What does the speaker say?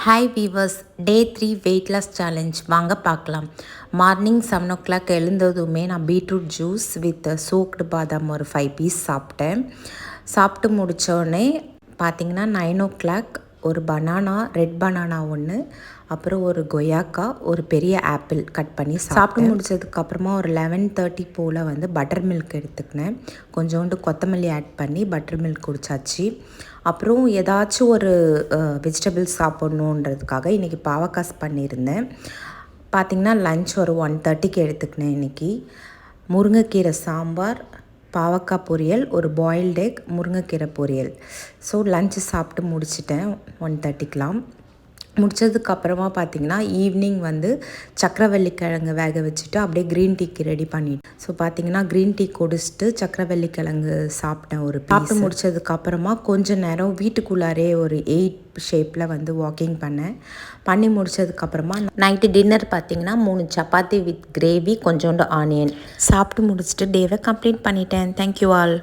Hi viewers, டே 3 weight loss challenge வாங்க பார்க்கலாம். Morning 7 o'clock எழுந்ததுமே நான் பீட்ரூட் ஜூஸ் வித் சோக்டு பாதாம் ஒரு 5 பீஸ் சாப்பிட்டேன். சாப்பிட்டு முடித்தோடனே பார்த்திங்கன்னா 9 o'clock ஒரு பனானா, ரெட் பனானா ஒன்று, அப்புறம் ஒரு கொய்யாக்கா, ஒரு பெரிய ஆப்பிள் கட் பண்ணி சாப்பிட்டு முடித்ததுக்கப்புறமா ஒரு 11:30 போல் வந்து பட்டர் மில்க் எடுத்துக்கினேன். கொஞ்சோண்டு கொத்தமல்லி ஆட் பண்ணி பட்டர் மில்க் குடித்தாச்சு. அப்புறம் ஏதாச்சும் ஒரு வெஜிடபிள்ஸ் சாப்பிட்ணுன்றதுக்காக இன்றைக்கி பாவக்காஸ் பண்ணியிருந்தேன். பார்த்திங்கன்னா லன்ச் ஒரு 1:30க்கு எடுத்துக்கினேன். இன்றைக்கி முருங்கைக்கீரை சாம்பார், பாவக்காய் பொரியல், ஒரு பாயில்டு எக், முருங்கைக்கீரை பொரியல். ஸோ லன்ச்சு சாப்பிட்டு முடிச்சிட்டேன் 1:30க்கெலாம். முடித்ததுக்கப்புறமா பார்த்திங்கன்னா ஈவினிங் வந்து சக்கரவள்ளி கிழங்கு வேக வச்சுட்டு அப்படியே க்ரீன் டீக்கு ரெடி பண்ணிட்டேன். ஸோ பார்த்திங்கன்னா க்ரீன் டீ குடிச்சிட்டு சக்கரவள்ளி கிழங்கு சாப்பிட்டேன். சாப்பிட்டு முடித்ததுக்கப்புறமா கொஞ்சம் நேரம் வீட்டுக்குள்ளாரே ஒரு 8 ஷேப்பில் வந்து வாக்கிங் பண்ணி முடித்ததுக்கப்புறமா நைட்டு டின்னர் பார்த்திங்கன்னா 3 சப்பாத்தி வித் கிரேவி, கொஞ்சோண்டு ஆனியன் சாப்பிட்டு முடிச்சுட்டு டேவை கம்ப்ளீட் பண்ணிட்டேன். Thank you all.